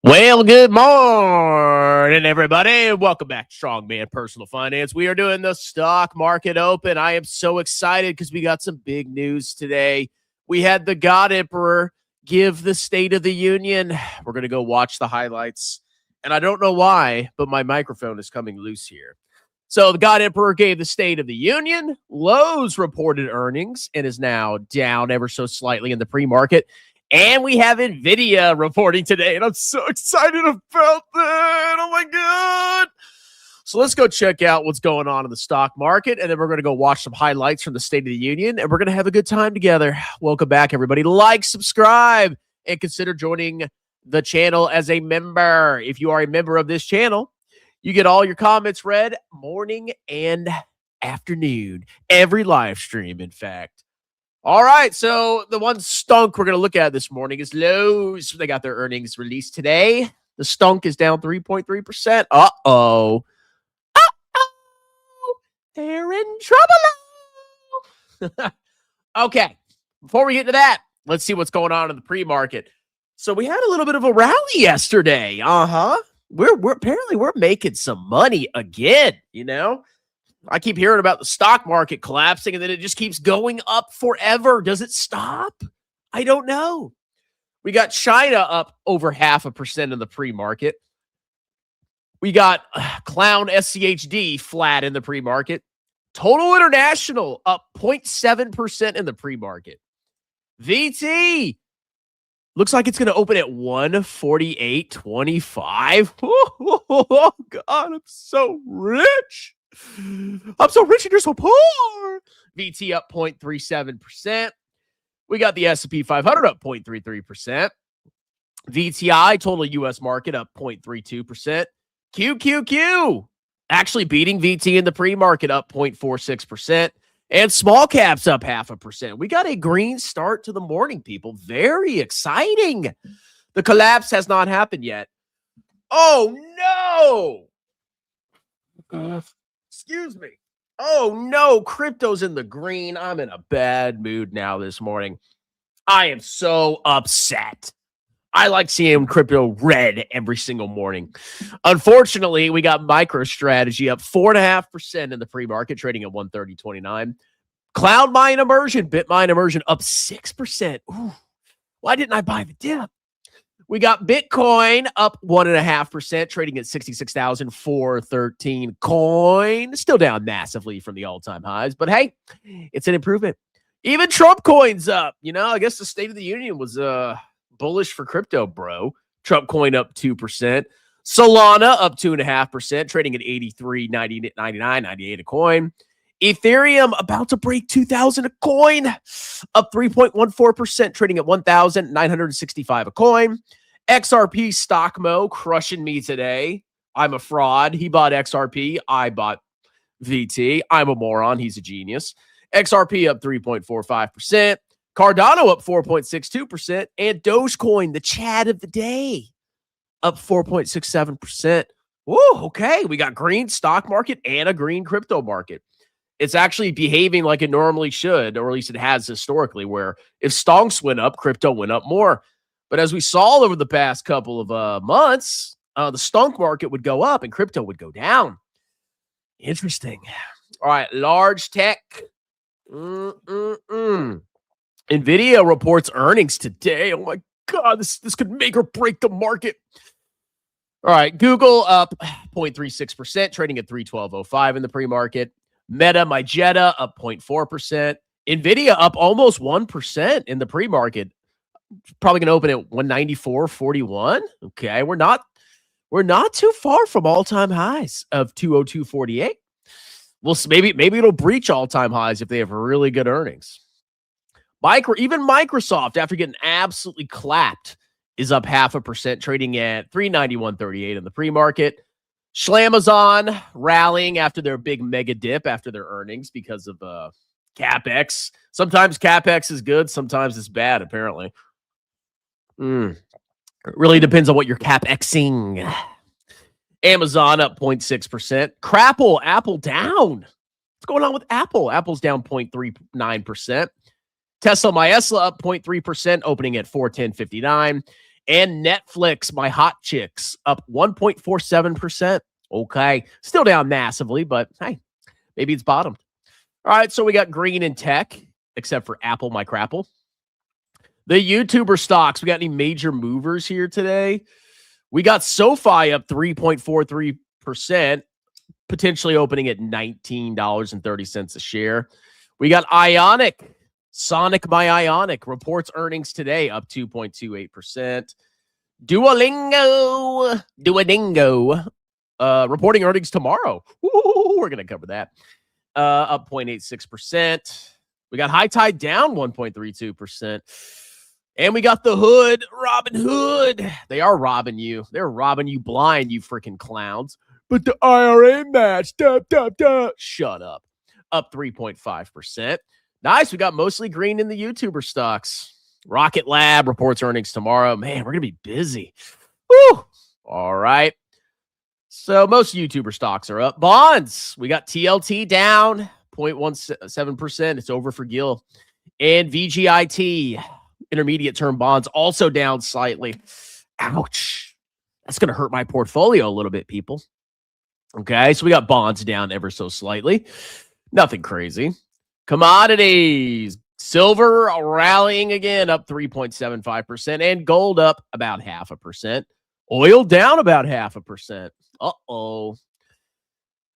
Well, good morning, everybody. Welcome back to Strongman Personal Finance. We are doing the stock market open. I am so excited because we got some big news today. We had the God Emperor give the State of the Union. We're going to go watch the highlights. And I don't know why, but my microphone is coming loose here. So the God Emperor gave the State of the Union. Lowe's reported earnings and is now down ever so slightly in the pre-market. And we have Nvidia reporting today, and I'm so excited about that. Oh, my God. So let's go check out what's going on in the stock market, and then we're going to go watch some highlights from the State of the Union, and we're going to have a good time together. Welcome back, everybody. Like, subscribe, and consider joining the channel as a member. If you are a member of this channel, you get all your comments read morning and afternoon, every live stream, in fact. All right, so the one stunk we're going to look at this morning is Lowe's. They got their earnings released today. The stunk is down 3.3%. Uh-oh. Uh-oh. They're in trouble. Okay, before we get to that, let's see what's going on in the pre-market. So we had a little bit of a rally yesterday. We're apparently we're making some money again, you know? I keep hearing about the stock market collapsing, and then it just keeps going up forever. Does it stop? I don't know. We got China up over 0.5% in the pre-market. We got Clown SCHD flat in the pre-market. Total International up 0.7% in the pre-market. VT looks like it's going to open at 148.25. Oh, God, I'm so rich. I'm so rich and you're so poor. VT up 0.37%. We got the S&P 500 up 0.33%. VTI, total U.S. market, up 0.32%. QQQ actually beating VT in the pre-market, up 0.46%. And small caps up 0.5%. We got a green start to the morning, people. Very exciting. The collapse has not happened yet. Oh, no. Excuse me. Oh, no. Crypto's in the green. I'm in a bad mood now this morning. I am so upset. I like seeing crypto red every single morning. Unfortunately, we got MicroStrategy up 4.5% in the pre-market, trading at 130.29. Cloud Mine Immersion, Bitmine Immersion up 6%. Ooh, why didn't I buy the dip? We got Bitcoin up 1.5%, trading at 66,413 coin. Still down massively from the all-time highs, but hey, it's an improvement. Even Trump coin's up. You know, I guess the State of the Union was bullish for crypto, bro. Trump coin up 2%. Solana up 2.5%, trading at 83.99 a coin. Ethereum about to break 2,000 a coin, up 3.14%, trading at 1,965 a coin. XRP Stockmo crushing me today. I'm a fraud. He bought XRP. I bought VT. I'm a moron. He's a genius. XRP up 3.45%. Cardano up 4.62%. And Dogecoin, the Chad of the day, up 4.67%. Woo, okay. We got green stock market and a green crypto market. It's actually behaving like it normally should, or at least it has historically, where if stonks went up, crypto went up more. But as we saw over the past couple of months, the stonk market would go up and crypto would go down. Interesting. All right, large tech. Nvidia reports earnings today. Oh, my God, this could make or break the market. All right, Google up 0.36%, trading at 312.05 in the pre-market. Meta, Magetta up 0.4%. Nvidia up almost 1% in the pre-market. Probably going to open at 194.41. Okay, we're not too far from all-time highs of 202.48. Well, maybe it'll breach all-time highs if they have really good earnings. Even Microsoft, after getting absolutely clapped, is up 0.5%, trading at 391.38 in the pre-market. Schlamazon rallying after their big mega dip after their earnings because of CapEx. Sometimes CapEx is good, sometimes it's bad, apparently. It really depends on what you're CapExing. Amazon up 0.6%. Crapple, Apple down. What's going on with Apple? Apple's down 0.39%. Tesla Maesla up 0.3%, opening at 410.59. And Netflix, my hot chicks, up 1.47%. Okay. Still down massively, but hey, maybe it's bottomed. All right. So we got green in tech, except for Apple, my crapple. The YouTuber stocks, we got any major movers here today? We got SoFi up 3.43%, potentially opening at $19.30 a share. We got Ionic, Sonic my Ionic, reports earnings today up 2.28%. Duolingo, reporting earnings tomorrow. Ooh, we're going to cover that. Up 0.86%. We got High Tide down 1.32%. And we got the Hood, Robin Hood. They are robbing you. They're robbing you blind, you freaking clowns. But the IRA match, shut up. Up 3.5%. Nice. We got mostly green in the YouTuber stocks. Rocket Lab reports earnings tomorrow. Man, we're going to be busy. Woo! All right. So most YouTuber stocks are up. Bonds. We got TLT down 0.17%. It's over for Gil. And VGIT, intermediate term bonds, also down slightly. Ouch. That's going to hurt my portfolio a little bit, people. Okay, so we got bonds down ever so slightly. Nothing crazy. Commodities. Silver rallying again, up 3.75%. And gold up about 0.5%. Oil down about 0.5%. Uh-oh.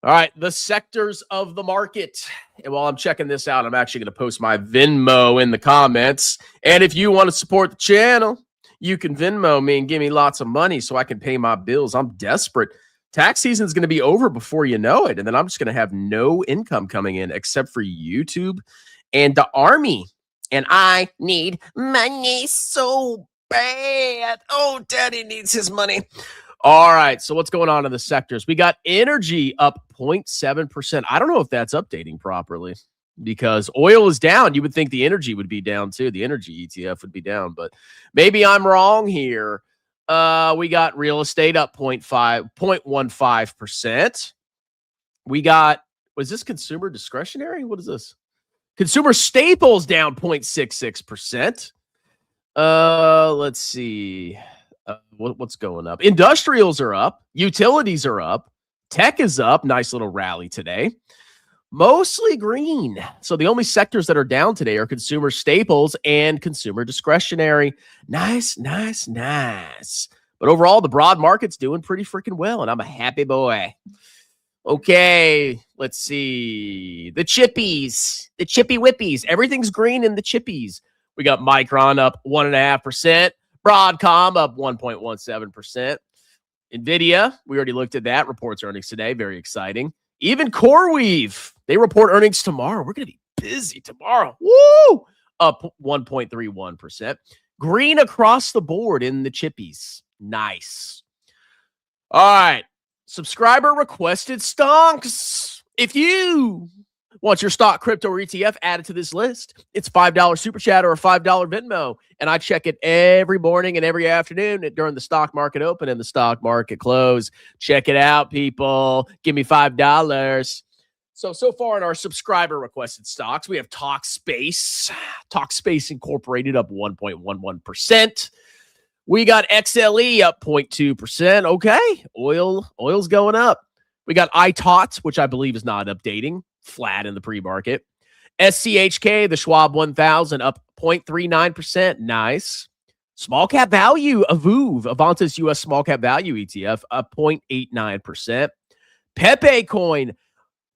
All right, the sectors of the market. And while I'm checking this out, I'm actually going to post my Venmo in the comments. And if you want to support the channel, you can Venmo me and give me lots of money so I can pay my bills. I'm desperate. Tax season is going to be over before you know it. And then I'm just going to have no income coming in except for YouTube and the Army. And I need money so bad. Oh, Daddy needs his money. All right, so what's going on in the sectors? We got energy up 0.7%. I don't know if that's updating properly because oil is down. You would think the energy would be down too. The energy ETF would be down, but maybe I'm wrong here. We got real estate up 0.15%. We got, was this consumer discretionary? What is this? Consumer staples down 0.66%. Let's see. What's going up? Industrials are up. Utilities are up. Tech is up. Nice little rally today. Mostly green. So the only sectors that are down today are consumer staples and consumer discretionary. Nice. But overall, the broad market's doing pretty freaking well, and I'm a happy boy. Okay, let's see. The chippies. The chippy whippies. Everything's green in the chippies. We got Micron up 1.5%. Broadcom up 1.17%. Nvidia, we already looked at that. Reports earnings today. Very exciting. Even CoreWeave, they report earnings tomorrow. We're going to be busy tomorrow. Woo! Up 1.31%. Green across the board in the chippies. Nice. All right. Subscriber requested stocks. If you want your stock, crypto, or ETF added to this list, it's $5 Super Chat or a $5 Venmo. And I check it every morning and every afternoon during the stock market open and the stock market close. Check it out, people. Give me $5. So far in our subscriber requested stocks, we have Talkspace Incorporated up 1.11%. We got XLE up 0.2%. Okay, oil's going up. We got iTOT, which I believe is not updating, flat in the pre-market. SCHK, the Schwab 1000, up 0.39%. Nice. Small cap value, Avantis US small cap value ETF, up 0.89%. Pepe coin,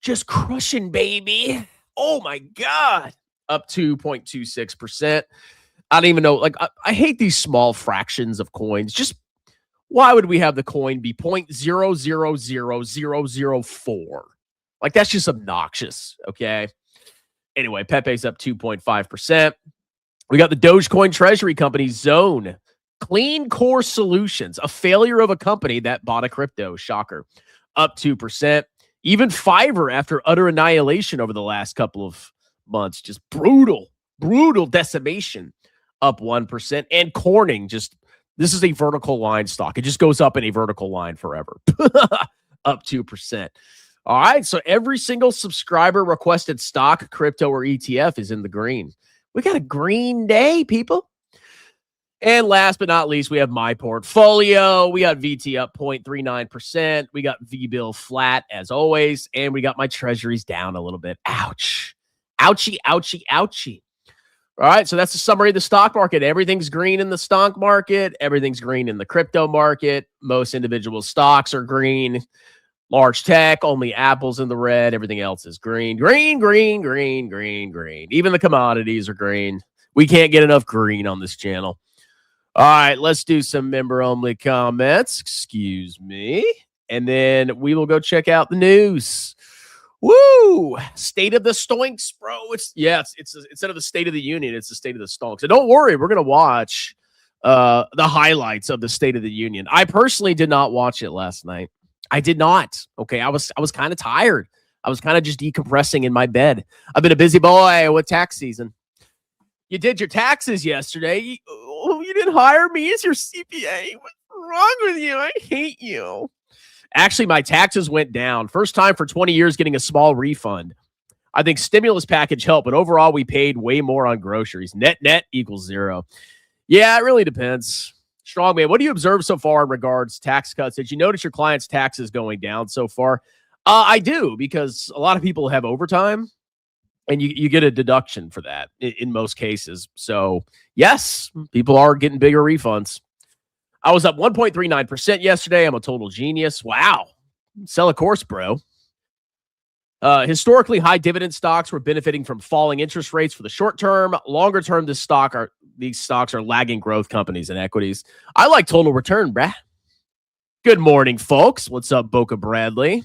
just crushing, baby. Oh my God. Up 2.26%. I don't even know. Like, I hate these small fractions of coins. Just why would we have the coin be 0.000004? Like, that's just obnoxious. Okay. Anyway, Pepe's up 2.5%. We got the Dogecoin treasury company Zone. Clean Core Solutions, a failure of a company that bought a crypto. Shocker. Up 2%. Even Fiverr, after utter annihilation over the last couple of months, just brutal decimation. Up 1%. And Corning, this is a vertical line stock. It just goes up in a vertical line forever. Up 2%. All right, so every single subscriber requested stock, crypto, or ETF is in the green. We got a green day, people. And last but not least, we have my portfolio. We got VT up 0.39%. We got V-bill flat as always. And we got my treasuries down a little bit. Ouch. Ouchie, ouchie, ouchie. All right, so that's the summary of the stock market. Everything's green in the stock market. Everything's green in the crypto market. Most individual stocks are green. Large tech, only Apple's in the red. Everything else is green. Green, green, green, green, green. Even the commodities are green. We can't get enough green on this channel. All right, let's do some member-only comments. Excuse me. And then we will go check out the news. Woo! State of the Stoinks, bro. It's instead of the State of the Union, it's the State of the Stonks. And don't worry, we're gonna watch the highlights of the State of the Union. I personally did not watch it last night. I did not. Okay, I was kind of tired. I was kind of just decompressing in my bed. I've been a busy boy with tax season. You did your taxes yesterday. You didn't hire me as your CPA. What's wrong with you? I hate you. Actually, my taxes went down. First time for 20 years getting a small refund. I think stimulus package helped, but overall we paid way more on groceries. Net equals zero. Yeah, it really depends. Strongman, what do you observe so far in regards to tax cuts? Did you notice your clients' taxes going down so far? I do, because a lot of people have overtime, and you get a deduction for that in most cases. So, yes, people are getting bigger refunds. I was up 1.39% yesterday. I'm a total genius. Wow. Sell a course, bro. Historically, high dividend stocks were benefiting from falling interest rates for the short term. Longer term, these stocks are lagging growth companies and equities. I like total return, bruh. Good morning, folks. What's up, Boca Bradley?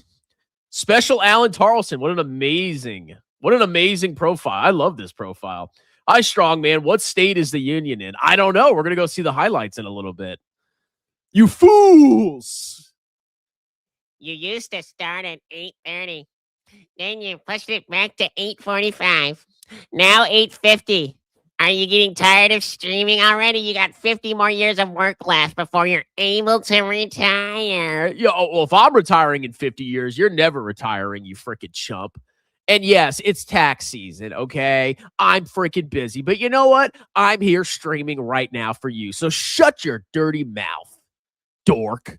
Special Alan Tarleton. What an amazing profile. I love this profile. Hi, Strongman. What state is the union in? I don't know. We're going to go see the highlights in a little bit. You fools. You used to start at 8:30. Then you pushed it back to 8:45. Now 8:50. Are you getting tired of streaming already? You got 50 more years of work left before you're able to retire. Well, if I'm retiring in 50 years, you're never retiring, you freaking chump. And yes, it's tax season, okay? I'm freaking busy. But you know what? I'm here streaming right now for you. So shut your dirty mouth, dork.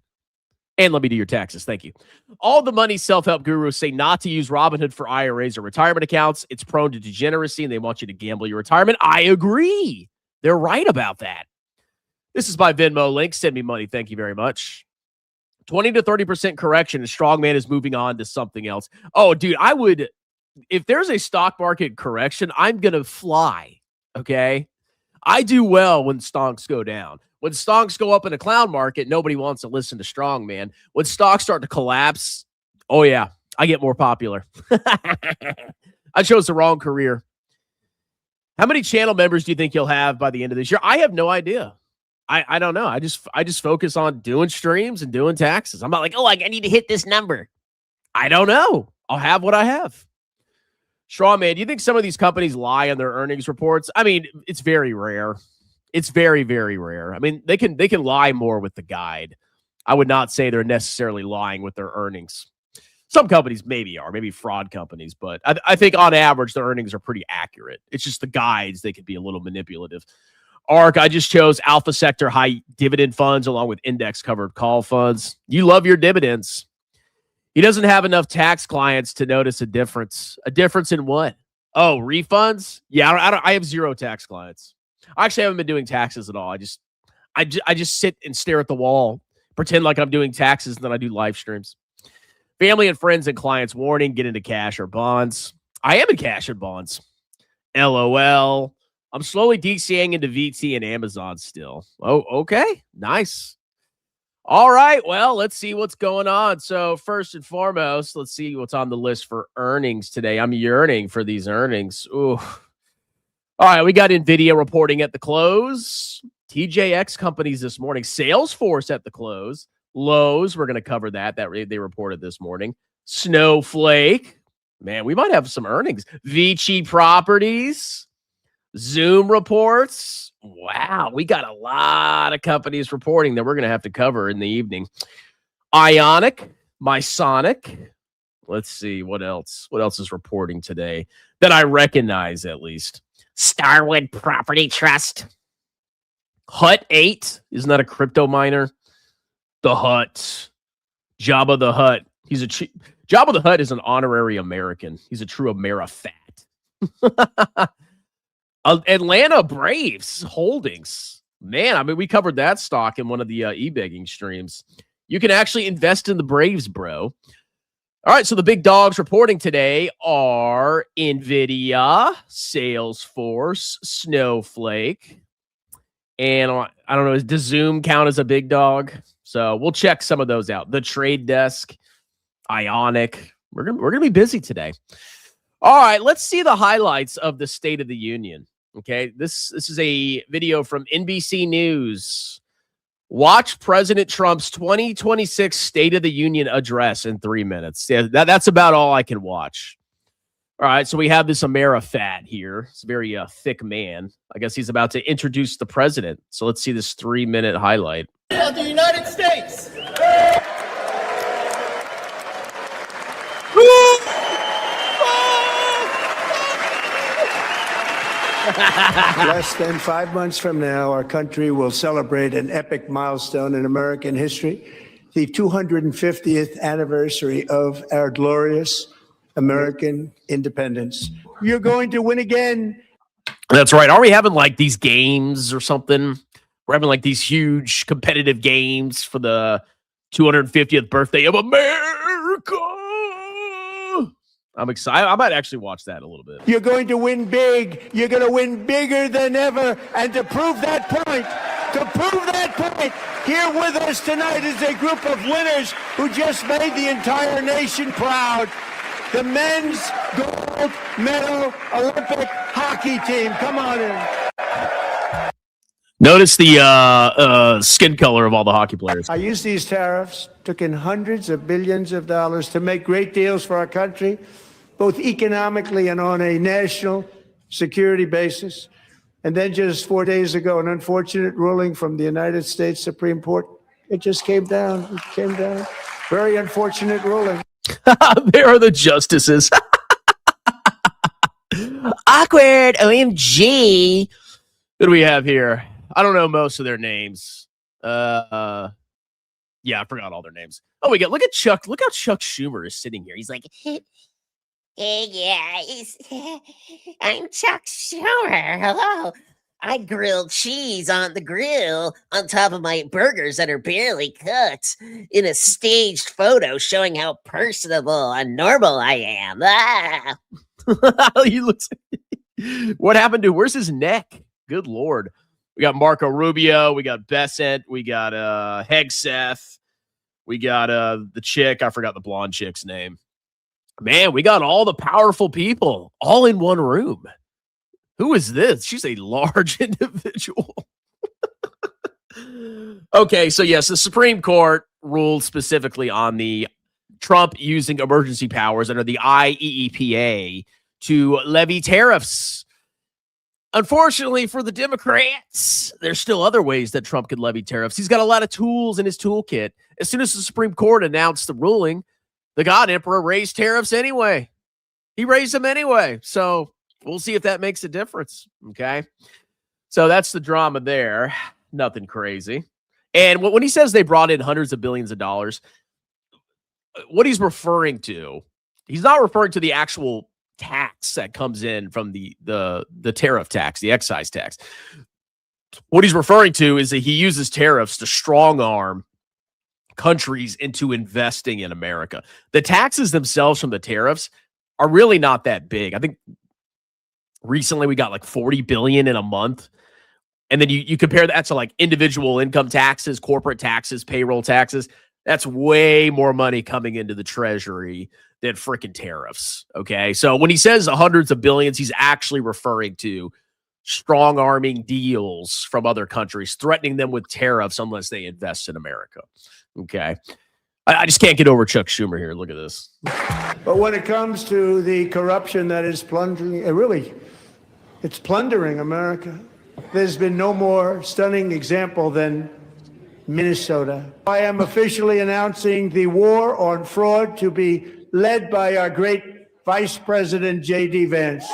And let me do your taxes. Thank you. All the money self-help gurus say not to use Robinhood for IRAs or retirement accounts. It's prone to degeneracy, and they want you to gamble your retirement. I agree. They're right about that. This is my Venmo link. Send me money. Thank you very much. 20 to 30% correction, and Strongman is moving on to something else. Oh, dude, if there's a stock market correction, I'm going to fly, okay? I do well when stocks go down. When stocks go up in a clown market, nobody wants to listen to Strongman. When stocks start to collapse, oh yeah, I get more popular. I chose the wrong career. How many channel members do you think you'll have by the end of this year? I have no idea. I don't know. I just focus on doing streams and doing taxes. I'm not like, I need to hit this number. I don't know. I'll have what I have. Strawman, do you think some of these companies lie on their earnings reports? I mean, it's very rare. It's very, very rare. I mean, they can lie more with the guide. I would not say they're necessarily lying with their earnings. Some companies maybe fraud companies, but I think on average, their earnings are pretty accurate. It's just the guides, they could be a little manipulative. ARK, I just chose alpha sector high dividend funds along with index covered call funds. You love your dividends. He doesn't have enough tax clients to notice a difference. A difference in what? Oh, refunds? Yeah, I have zero tax clients. I actually haven't been doing taxes at all. I just sit and stare at the wall, pretend like I'm doing taxes, and then I do live streams. Family and friends and clients warning, get into cash or bonds. I am in cash and bonds. LOL. I'm slowly DCing into VT and Amazon still. Oh, okay. Nice. All right. Well, let's see what's going on. So first and foremost, let's see what's on the list for earnings today. I'm yearning for these earnings. Ooh. All right, we got Nvidia reporting at the close. TJX companies this morning. Salesforce at the close. Lowe's, we're going to cover that. They reported this morning. Snowflake. Man, we might have some earnings. Vici Properties. Zoom reports. Wow, we got a lot of companies reporting that we're going to have to cover in the evening. Ionic. Mysonic. Let's see, what else? What else is reporting today that I recognize at least? Starwood Property Trust. Hut 8, isn't that a crypto miner? The Hut. Jabba the Hutt. Jabba the Hutt is an honorary American. He's a true Amerifat. Atlanta Braves holdings. Man, I mean, we covered that stock in one of the e-begging streams. You can actually invest in the Braves, bro. All right, so the big dogs reporting today are Nvidia, Salesforce, Snowflake, and I don't know, does Zoom count as a big dog? So we'll check some of those out. The Trade Desk, Ionic. We're gonna be busy today. All right, let's see the highlights of the State of the Union. Okay, this is a video from NBC News. Watch President Trump's 2026 State of the Union address in 3 minutes. Yeah, that's about all I can watch. All right, so we have this Amerifat here. It's a very thick man. I guess he's about to introduce the president. So let's see this 3-minute highlight. Of the United States. Less than 5 months from now, our country will celebrate an epic milestone in American history, the 250th anniversary of our glorious American independence. You're going to win again. That's right. Are we having like these games or something? We're having like these huge competitive games for the 250th birthday of America. I'm excited. I might actually watch that a little bit. You're going to win big. You're going to win bigger than ever. And to prove that point, here with us tonight is a group of winners who just made the entire nation proud. The men's gold medal Olympic hockey team. Come on in. Notice the skin color of all the hockey players. I used these tariffs, took in hundreds of billions of dollars to make great deals for our country, both economically and on a national security basis. And then just 4 days ago, an unfortunate ruling from the United States Supreme Court. It just came down. It came down. Very unfortunate ruling. There are the justices. Awkward. OMG. What do we have here? I don't know most of their names. Yeah, I forgot all their names. Oh, look at Chuck. Look how Chuck Schumer is sitting here. He's like, Hey guys, I'm Chuck Schumer. Hello. I grilled cheese on the grill on top of my burgers that are barely cooked in a staged photo showing how personable and normal I am. Ah. he looks. What happened to? Where's his neck? Good Lord. We got Marco Rubio. We got Bessent. We got Hegseth. We got the chick. I forgot the blonde chick's name. Man, we got all the powerful people all in one room. Who is this? She's a large individual. Okay, so yes, the Supreme Court ruled specifically on the Trump using emergency powers under the IEEPA to levy tariffs. Unfortunately for the Democrats, there's still other ways that Trump could levy tariffs. He's got a lot of tools in his toolkit. As soon as the Supreme Court announced the ruling, the God Emperor raised tariffs anyway. He raised them anyway. So we'll see if that makes a difference. Okay. So that's the drama there. Nothing crazy. And when he says they brought in hundreds of billions of dollars, what he's referring to, he's not referring to the actual tax that comes in from the tariff tax, the excise tax. What he's referring to is that he uses tariffs to strong arm countries into investing in America. The taxes themselves from the tariffs are really not that big. I think recently we got like 40 billion in a month. And then you compare that to like individual income taxes, corporate taxes, payroll taxes. That's way more money coming into the treasury than freaking tariffs. Okay. So when he says hundreds of billions, he's actually referring to strong arming deals from other countries, threatening them with tariffs unless they invest in America. Okay. I just can't get over Chuck Schumer here. Look at this. But when it comes to the corruption that is plundering, it's plundering America. There's been no more stunning example than Minnesota. I am officially announcing the war on fraud to be led by our great Vice President J.D. Vance.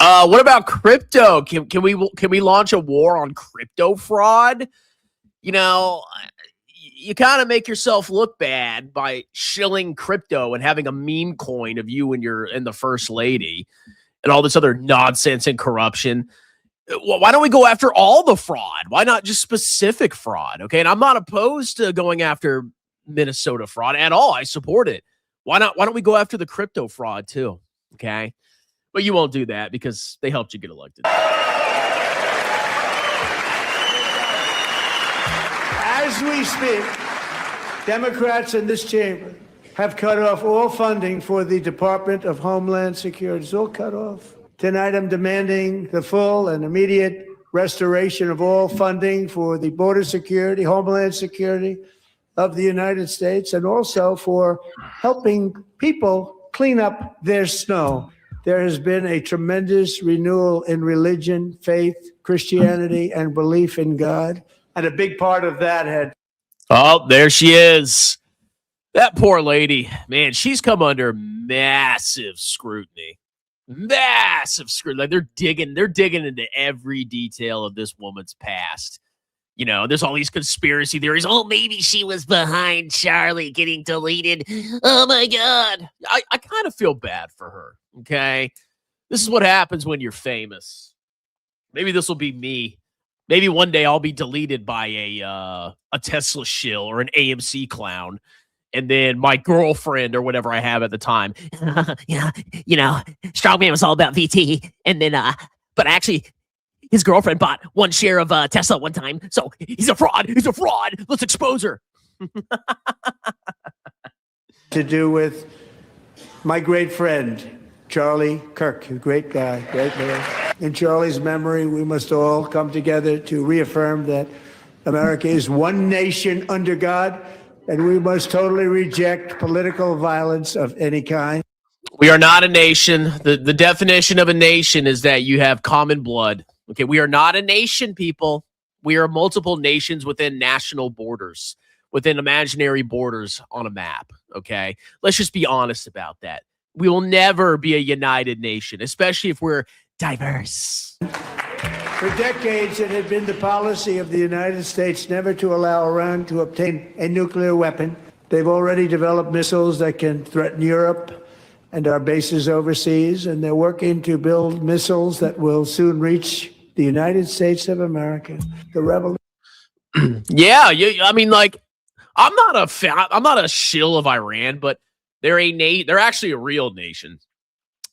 What about crypto? Can we launch a war on crypto fraud? You know, you kind of make yourself look bad by shilling crypto and having a meme coin of you and the first lady and all this other nonsense and corruption. Why don't we go after all the fraud? Why not just specific fraud? Okay. And I'm not opposed to going after Minnesota fraud at all. I support it. Why don't we go after the crypto fraud too? Okay. But you won't do that because they helped you get elected. As we speak, Democrats in this chamber have cut off all funding for the Department of Homeland Security. It's all cut off. Tonight, I'm demanding the full and immediate restoration of all funding for the border security, Homeland Security of the United States, and also for helping people clean up their snow. There has been a tremendous renewal in religion, faith, Christianity, and belief in God. And a big part of that had... Oh, there she is. That poor lady, man, she's come under massive scrutiny. Massive scrutiny. Like they're digging into every detail of this woman's past. You know, there's all these conspiracy theories. Oh, maybe she was behind Charlie getting deleted. Oh my God. I kind of feel bad for her. Okay. This is what happens when you're famous. Maybe this will be me. Maybe one day I'll be deleted by a Tesla shill or an AMC clown. And then my girlfriend or whatever I have at the time. Yeah, you know, Strongman was all about VT. And then, but actually, his girlfriend bought one share of Tesla one time. So he's a fraud. He's a fraud. Let's expose her. to do with my great friend, Charlie Kirk, a great guy, great man. In Charlie's memory, we must all come together to reaffirm that America is one nation under God, and we must totally reject political violence of any kind. We are not a nation. The definition of a nation is that you have common blood. Okay, we are not a nation, people. We are multiple nations within national borders, within imaginary borders on a map. Okay, let's just be honest about that. We will never be a united nation, especially if we're diverse. For decades, it had been the policy of the United States never to allow Iran to obtain a nuclear weapon. They've already developed missiles that can threaten Europe and our bases overseas, and they're working to build missiles that will soon reach the United States of America. The revolution. Yeah, I mean, like, I'm not a shill of Iran, but they're actually a real nation.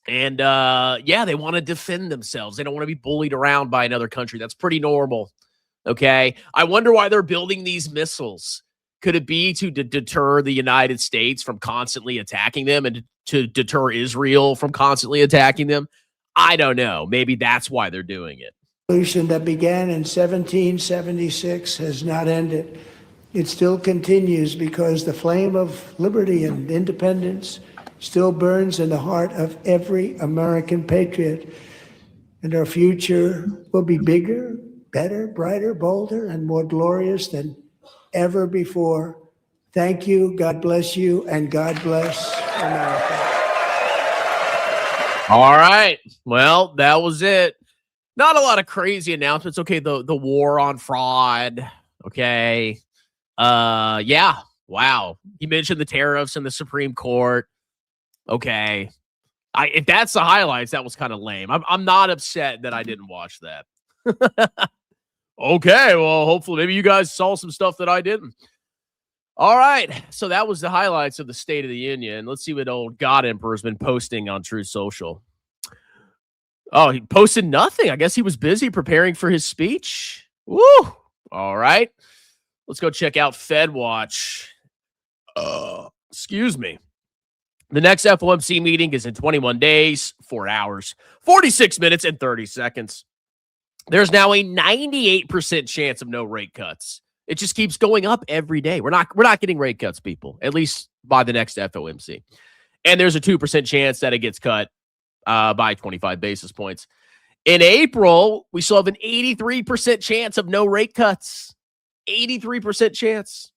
And yeah, they want to defend themselves. They don't want to be bullied around by another country. That's pretty normal. Okay. I wonder why they're building these missiles. Could it be to deter the United States from constantly attacking them and to deter Israel from constantly attacking them? I don't know. Maybe that's why they're doing it. The revolution that began in 1776 has not ended. It still continues because the flame of liberty and independence still burns in the heart of every American patriot. And our future will be bigger, better, brighter, bolder, and more glorious than ever before. Thank you, God bless you, and God bless America. All right. Well, that was it. Not a lot of crazy announcements. Okay, the war on fraud. Okay. Yeah. Wow. You mentioned the tariffs and the Supreme Court. Okay. If that's the highlights, that was kind of lame. I'm not upset that I didn't watch that. Okay, well, hopefully maybe you guys saw some stuff that I didn't. All right, so that was the highlights of the State of the Union. Let's see what old God Emperor's been posting on Truth Social. Oh, he posted nothing. I guess he was busy preparing for his speech. Woo! All right, let's go check out FedWatch. Excuse me. The next FOMC meeting is in 21 days, 4 hours, 46 minutes, and 30 seconds. There's now a 98% chance of no rate cuts. It just keeps going up every day. We're not getting rate cuts, people, at least by the next FOMC. And there's a 2% chance that it gets cut by 25 basis points. In April, we still have an 83% chance of no rate cuts. 83% chance.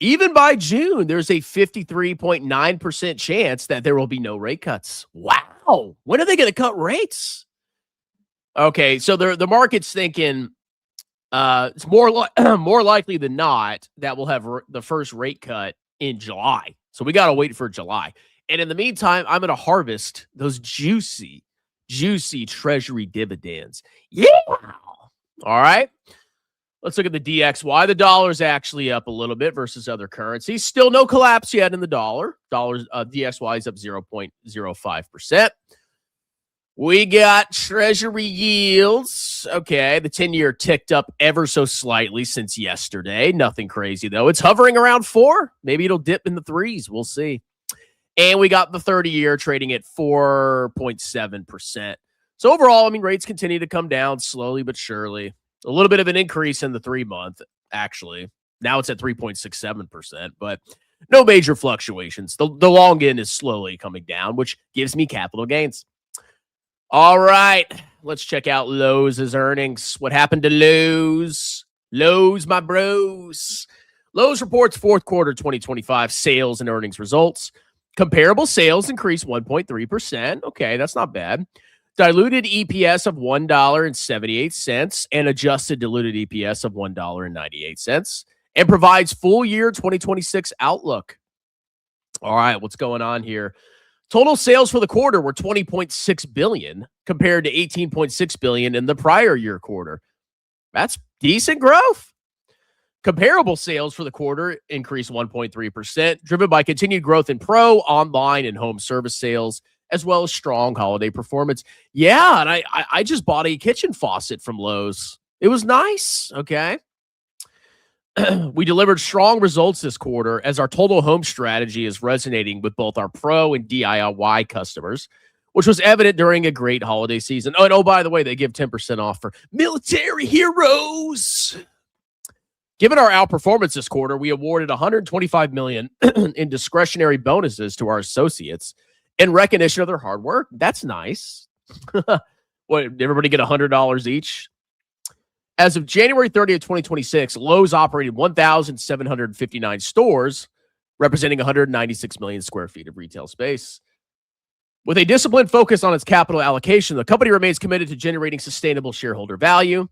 Even by June, there's a 53.9% chance that there will be no rate cuts. Wow. When are they going to cut rates? Okay, so the market's thinking it's more likely than not that we'll have the first rate cut in July. So we got to wait for July. And in the meantime, I'm going to harvest those juicy treasury dividends. Yeah. All right. Let's look at the DXY. The dollar's actually up a little bit versus other currencies. Still no collapse yet in the dollar. DXY is up 0.05%. We got treasury yields. Okay, the 10-year ticked up ever so slightly since yesterday. Nothing crazy, though. It's hovering around 4. Maybe it'll dip in the 3s. We'll see. And we got the 30-year trading at 4.7%. So overall, I mean, rates continue to come down slowly but surely. A little bit of an increase in the 3-month, actually. Now it's at 3.67%, but no major fluctuations. The long end is slowly coming down, which gives me capital gains. All right, let's check out Lowe's earnings. What happened to Lowe's? Lowe's, my bros. Lowe's reports fourth quarter 2025 sales and earnings results. Comparable sales increased 1.3%. Okay, that's not bad. Diluted EPS of $1.78 and adjusted diluted EPS of $1.98, and provides full year 2026 outlook. All right, what's going on here? Total sales for the quarter were $20.6 billion compared to $18.6 billion in the prior year quarter. That's decent growth. Comparable sales for the quarter increased 1.3%, driven by continued growth in pro, online, and home service sales, as well as strong holiday performance. Yeah, and I just bought a kitchen faucet from Lowe's. It was nice, okay? We delivered strong results this quarter as our total home strategy is resonating with both our pro and DIY customers, which was evident during a great holiday season. Oh, and by the way, they give 10% off for military heroes. Given our outperformance this quarter, we awarded $125 million in discretionary bonuses to our associates in recognition of their hard work. That's nice. What, everybody get $100 each? As of January 30th, 2026, Lowe's operated 1,759 stores, representing 196 million square feet of retail space. With a disciplined focus on its capital allocation, the company remains committed to generating sustainable shareholder value.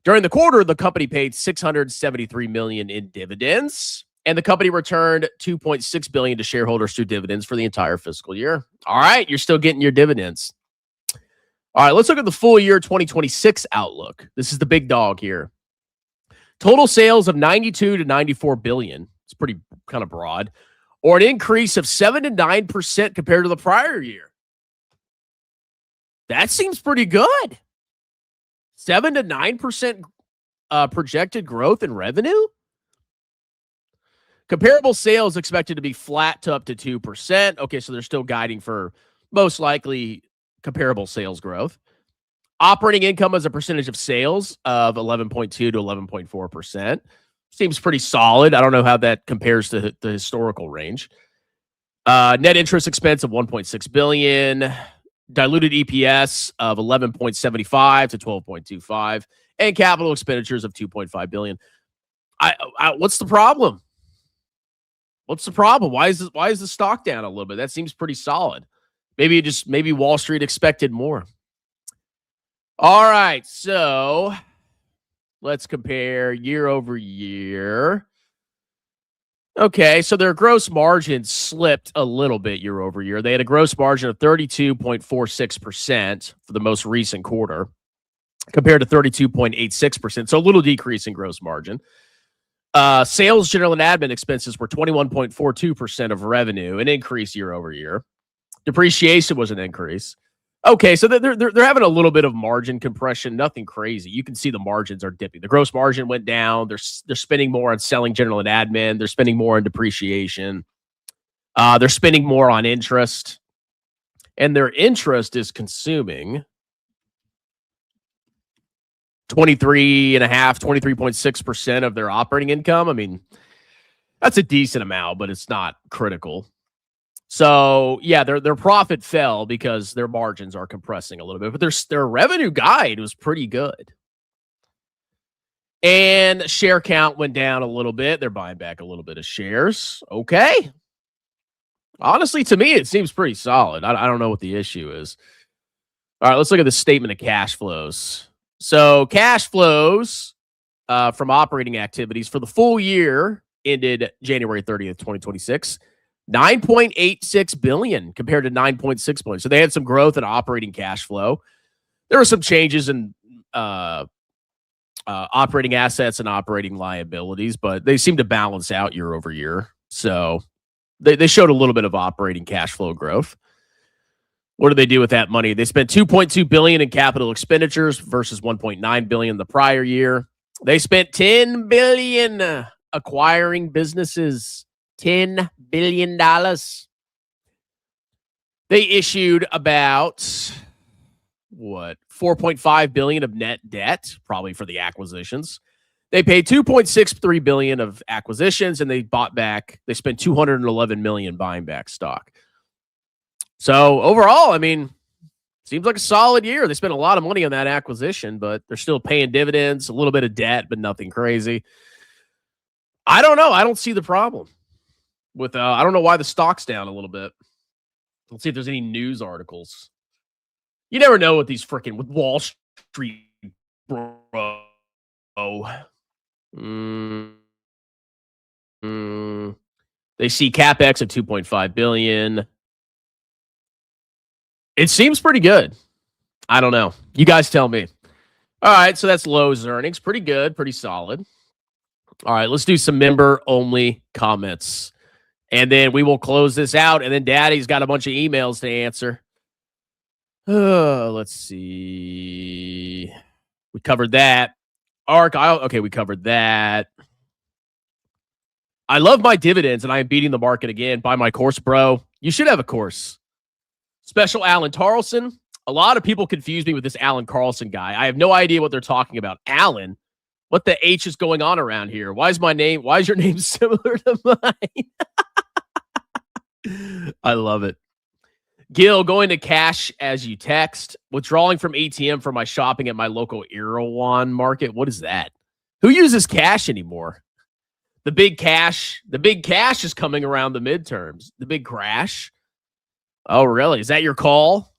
During the quarter, the company paid $673 million in dividends, and the company returned $2.6 billion to shareholders through dividends for the entire fiscal year. All right, you're still getting your dividends. All right, let's look at the full year 2026 outlook. This is the big dog here. Total sales of 92 to 94 billion. It's pretty kind of broad, or an increase of 7 to 9% compared to the prior year. That seems pretty good. 7 to 9% projected growth in revenue. Comparable sales expected to be flat to up to 2%. Okay, so they're still guiding for most likely comparable sales growth. Operating income as a percentage of sales of 11.2 to 11.4%. Seems pretty solid. I don't know how that compares to the historical range. Net interest expense of $1.6 billion. Diluted EPS of 11.75 to 12.25, and capital expenditures of $2.5 billion. What's the problem? What's the problem? Why is the stock down a little bit? That seems pretty solid. Maybe Wall Street expected more. All right, so let's compare year over year. Okay, so their gross margin slipped a little bit year over year. They had a gross margin of 32.46% for the most recent quarter, compared to 32.86%. So a little decrease in gross margin. Sales, general, and admin expenses were 21.42% of revenue, an increase year over year. Depreciation was an increase. Okay, so they're having a little bit of margin compression, nothing crazy. You can see the margins are dipping. The gross margin went down. They're spending more on selling, general, and admin. They're spending more on depreciation. They're spending more on interest. And their interest is consuming 23.6% of their operating income. I mean, that's a decent amount, but it's not critical. So, yeah, their profit fell because their margins are compressing a little bit, but their revenue guide was pretty good. And share count went down a little bit. They're buying back a little bit of shares. Okay. Honestly, to me, it seems pretty solid. I don't know what the issue is. All right, let's look at the statement of cash flows. So cash flows from operating activities for the full year ended January 30th, 2026, $9.86 billion compared to $9.6 billion. So they had some growth in operating cash flow. There were some changes in operating assets and operating liabilities, but they seem to balance out year over year. So they showed a little bit of operating cash flow growth. What do they do with that money? They spent $2.2 billion in capital expenditures versus $1.9 billion the prior year. They spent $10 billion acquiring businesses. $10 billion. They issued about $4.5 billion of net debt, probably for the acquisitions. They paid $2.63 billion of acquisitions, and they spent $211 million buying back stock. So overall, I mean, seems like a solid year. They spent a lot of money on that acquisition, but they're still paying dividends, a little bit of debt, but nothing crazy. I don't know. I don't see the problem with, I don't know why the stock's down a little bit. Let's see if there's any news articles. You never know with these freaking with Wall Street, bro. They see CapEx at $2.5 billion. It seems pretty good. I don't know. You guys tell me. All right, so that's Lowe's earnings. Pretty good, pretty solid. All right, let's do some member-only comments. And then we will close this out. And then Daddy's got a bunch of emails to answer. Let's see. We covered that. Okay, we covered that. I love my dividends, and I am beating the market again. Buy my course, bro. You should have a course. Special Alan Tarlson. A lot of people confuse me with this Alan Carlson guy. I have no idea what they're talking about. Alan, what the H is going on around here? Why is your name similar to mine? I love it. Gil, going to cash as you text. Withdrawing from ATM for my shopping at my local Erewhon market. What is that? Who uses cash anymore? The big cash is coming around the midterms. The big crash. Oh, really? Is that your call?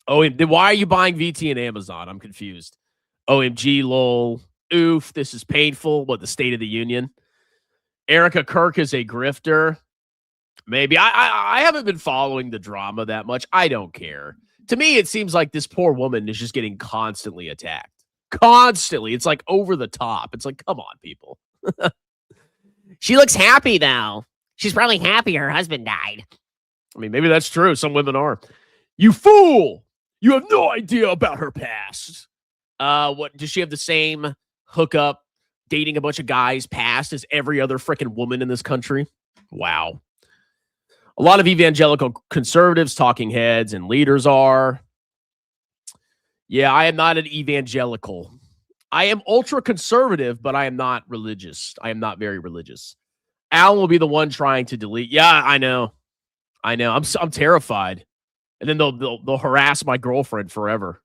Oh, then why are you buying VT and Amazon? I'm confused. OMG, lol. Oof, this is painful. What, the State of the Union? Erica Kirk is a grifter. Maybe. I haven't been following the drama that much. I don't care. To me, it seems like this poor woman is just getting constantly attacked. Constantly. It's like over the top. It's like, come on, people. She looks happy, though. She's probably happy her husband died. I mean, maybe that's true. Some women are. You fool! You have no idea about her past. What does she have the same hookup, dating a bunch of guys past as every other freaking woman in this country? Wow. A lot of evangelical conservatives, talking heads, and leaders are. Yeah, I am not an evangelical. I am ultra conservative, but I am not religious. I am not very religious. Alan will be the one trying to delete. Yeah, I know. I'm terrified. And then they'll harass my girlfriend forever.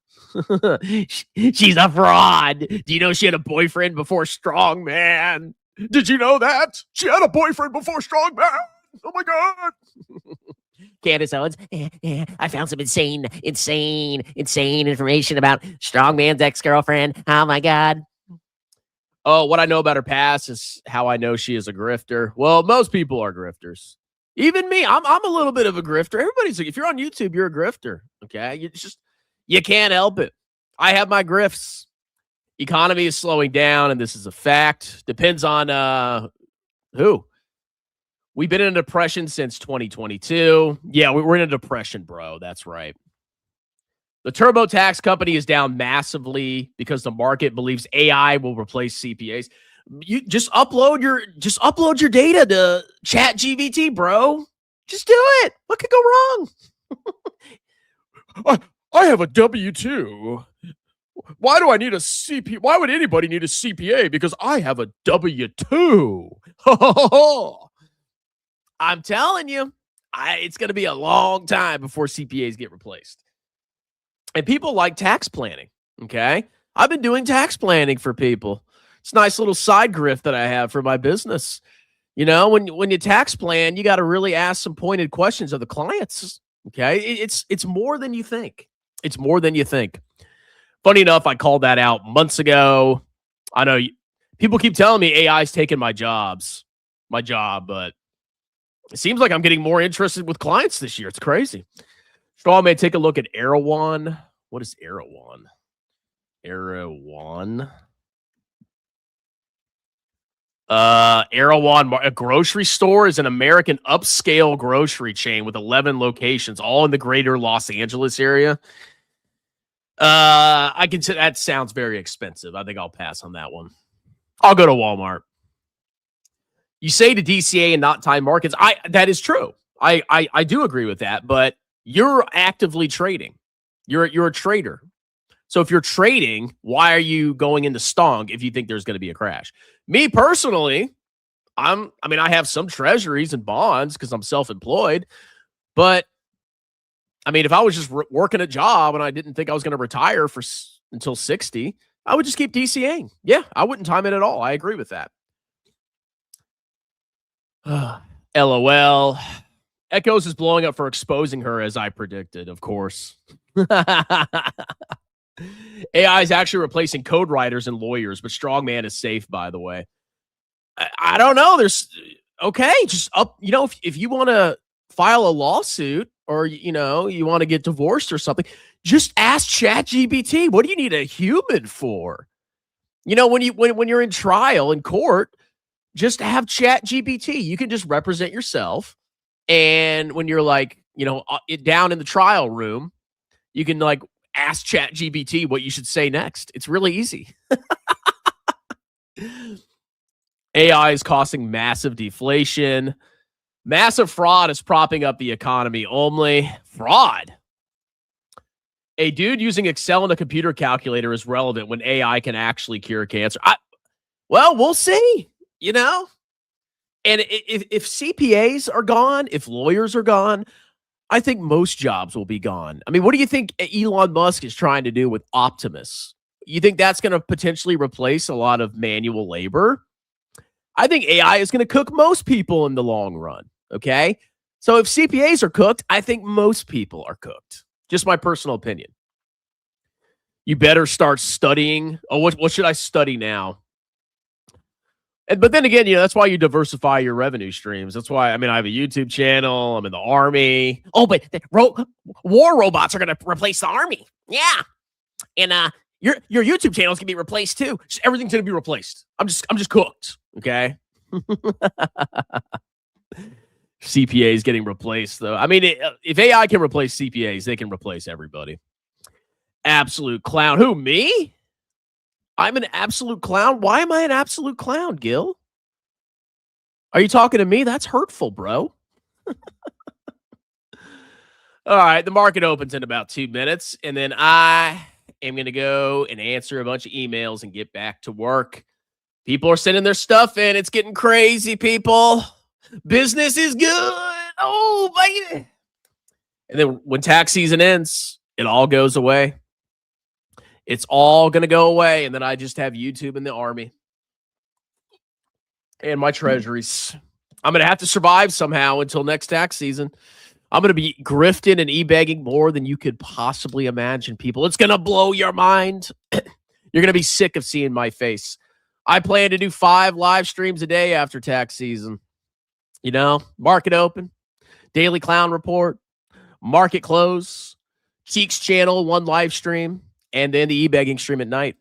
She's a fraud. Do you know she had a boyfriend before Strongman? Did you know that? She had a boyfriend before Strongman. Oh my God. Candace Owens, I found some insane information about Strongman's ex-girlfriend. Oh my God. Oh, what I know about her past is how I know she is a grifter. Well, most people are grifters. Even me, I'm a little bit of a grifter. Everybody's like, if you're on YouTube, you're a grifter. Okay, you can't help it. I have my grifts. Economy is slowing down, and this is a fact. Depends on who. We've been in a depression since 2022. Yeah, we're in a depression, bro. That's right. The TurboTax company is down massively because the market believes AI will replace CPAs. You just upload your data to ChatGPT, bro. Just do it. What could go wrong? I have a W-2. Why do I need a CPA? Why would anybody need a CPA? Because I have a W-2. I'm telling you, it's going to be a long time before CPAs get replaced. And people like tax planning, okay? I've been doing tax planning for people. It's a nice little side grift that I have for my business. You know, when you tax plan, you got to really ask some pointed questions of the clients. Okay, it's more than you think. It's more than you think. Funny enough, I called that out months ago. I know people keep telling me AI's taking my job, but it seems like I'm getting more interested with clients this year. It's crazy. Straw may take a look at Erewhon. What is Erewhon? Erewhon. Erewhon, a grocery store, is an American upscale grocery chain with 11 locations, all in the greater Los Angeles area. I can say that sounds very expensive. I think I'll pass on that one. I'll go to Walmart. You say to DCA and not time markets. That is true. I do agree with that, but you're actively trading. You're a trader. So if you're trading, why are you going into Stonk if you think there's going to be a crash? Me personally, I have some treasuries and bonds because I'm self-employed, but I mean, if I was just working a job and I didn't think I was going to retire until 60, I would just keep DCAing. Yeah, I wouldn't time it at all. I agree with that. LOL. Echoes is blowing up for exposing her as I predicted, of course. AI is actually replacing code writers and lawyers, but Strongman is safe, by the way. I don't know. Just up. You know, if you want to file a lawsuit or, you know, you want to get divorced or something, just ask ChatGPT. What do you need a human for? You know, when you're in trial in court, just have ChatGPT. You can just represent yourself. And when you're like, you know, down in the trial room, you can like ask ChatGPT what you should say next. It's really easy. AI is causing massive deflation. Massive fraud is propping up the economy only. Fraud. A dude using Excel and a computer calculator is relevant when AI can actually cure cancer. Well, we'll see, you know? And if CPAs are gone, if lawyers are gone, I think most jobs will be gone. I mean, what do you think Elon Musk is trying to do with Optimus? You think that's going to potentially replace a lot of manual labor? I think AI is going to cook most people in the long run, okay? So if CPAs are cooked, I think most people are cooked. Just my personal opinion. You better start studying. Oh, what should I study now? But then again, you know, that's why you diversify your revenue streams. That's why, I mean, I have a YouTube channel. I'm in the Army. Oh, but war robots are going to replace the Army. Yeah. And your YouTube channel is going to be replaced too. Just everything's going to be replaced. I'm just cooked. Okay. CPAs getting replaced though. I mean, if AI can replace CPAs, they can replace everybody. Absolute clown. Who, me? I'm an absolute clown? Why am I an absolute clown, Gil? Are you talking to me? That's hurtful, bro. All right, the market opens in about 2 minutes, and then I am going to go and answer a bunch of emails and get back to work. People are sending their stuff in. It's getting crazy, people. Business is good. Oh, baby. And then when tax season ends, it all goes away. It's all going to go away. And then I just have YouTube and the Army and my treasuries. I'm going to have to survive somehow until next tax season. I'm going to be grifting and e-begging more than you could possibly imagine, people. It's going to blow your mind. You're going to be sick of seeing my face. I plan to do 5 live streams a day after tax season. You know, market open, daily clown report, market close, Cheeks channel, 1 live stream, and then the e-begging stream at night.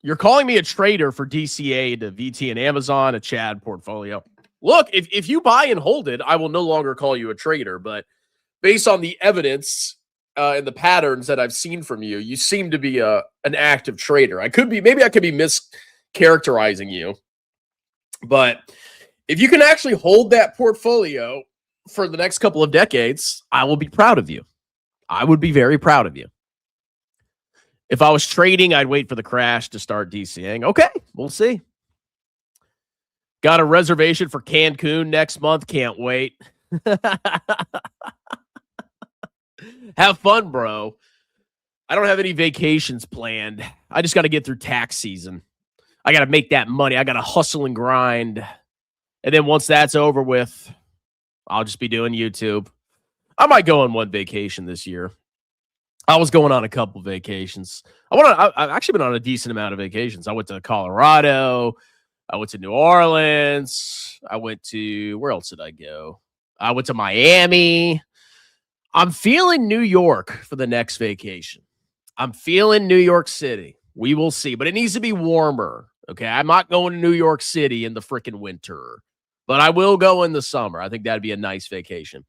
You're calling me a trader for DCA to VT and Amazon, a Chad portfolio. Look, if you buy and hold it, I will no longer call you a trader. But based on the evidence and the patterns that I've seen from you, you seem to be an active trader. Maybe I could be mischaracterizing you. But if you can actually hold that portfolio for the next couple of decades, I will be proud of you. I would be very proud of you. If I was trading, I'd wait for the crash to start DCing. Okay, we'll see. Got a reservation for Cancun next month. Can't wait. Have fun, bro. I don't have any vacations planned. I just got to get through tax season. I got to make that money. I got to hustle and grind. And then once that's over with, I'll just be doing YouTube. I might go on one vacation this year. I was going on a couple vacations. I've actually been on a decent amount of vacations. I went to Colorado. I went to New Orleans. I went to, where else did I go? I went to Miami. I'm feeling New York for the next vacation. I'm feeling New York City. We will see, but it needs to be warmer. Okay. I'm not going to New York City in the freaking winter, but I will go in the summer. I think that'd be a nice vacation.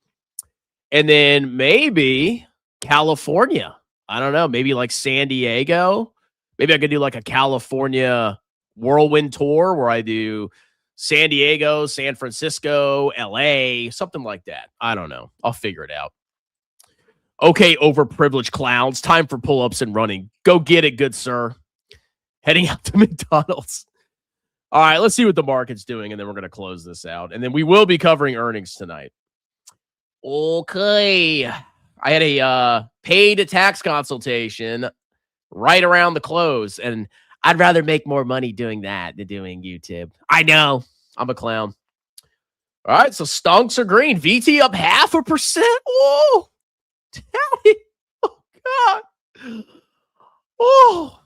And then maybe California. I don't know. Maybe like San Diego. Maybe I could do like a California whirlwind tour where I do San Diego, San Francisco, LA, something like that. I don't know. I'll figure it out. Okay, overprivileged clowns. Time for pull-ups and running. Go get it, good sir. Heading out to McDonald's. All right, let's see what the market's doing, and then we're going to close this out. And then we will be covering earnings tonight. Okay. I had a paid tax consultation right around the close, and I'd rather make more money doing that than doing YouTube. I know. I'm a clown. All right, so stonks are green. VT up 0.5%. Whoa. Daddy. Oh, God. Oh,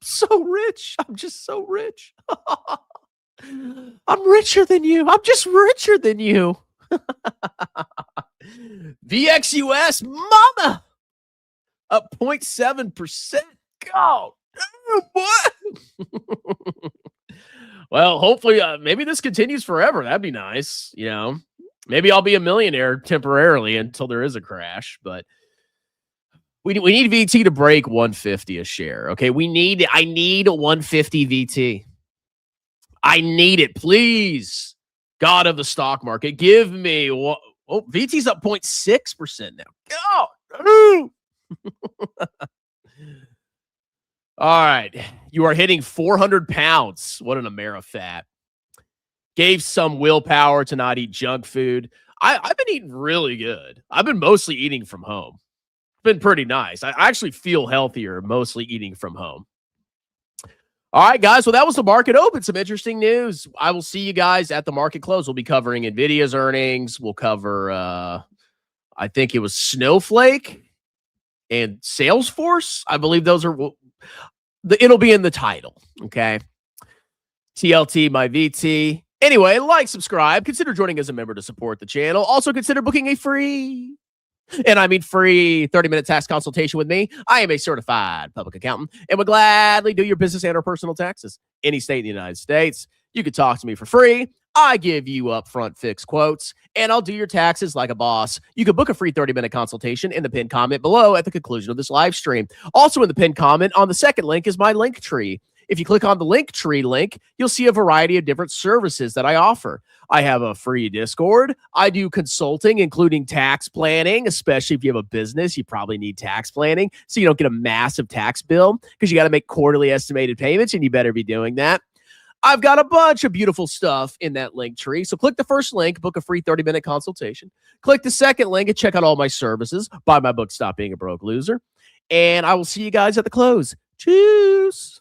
so rich. I'm just so rich. I'm richer than you. I'm just richer than you. VXUS, mama, up 0.7%. God, what? Well, hopefully, maybe this continues forever. That'd be nice. You know, maybe I'll be a millionaire temporarily until there is a crash. But we need VT to break 150 a share. Okay, I need 150 VT. I need it, please. God of the stock market, give me what? Oh, VT's up 0.6% now. God. All right. You are hitting 400 pounds. What an Amerifat. Gave some willpower to not eat junk food. I've been eating really good. I've been mostly eating from home. Been pretty nice. I actually feel healthier mostly eating from home. All right, guys. Well, that was the market open. Some interesting news. I will see you guys at the market close. We'll be covering Nvidia's earnings. We'll cover, I think it was Snowflake and Salesforce. I believe those are, it'll be in the title. Okay. TLT, my VT. Anyway, like, subscribe. Consider joining as a member to support the channel. Also, consider booking a free, and I mean free, 30-minute tax consultation with me. I am a certified public accountant and would gladly do your business and or personal taxes. Any state in the United States, you could talk to me for free. I give you upfront fixed quotes, and I'll do your taxes like a boss. You can book a free 30-minute consultation in the pinned comment below at the conclusion of this live stream. Also in the pinned comment on the second link is my link tree. If you click on the link tree link, you'll see a variety of different services that I offer. I have a free Discord. I do consulting, including tax planning, especially if you have a business, you probably need tax planning so you don't get a massive tax bill because you got to make quarterly estimated payments, and you better be doing that. I've got a bunch of beautiful stuff in that link tree. So click the first link, book a free 30-minute consultation. Click the second link and check out all my services. Buy my book, Stop Being a Broke Loser. And I will see you guys at the close. Cheers.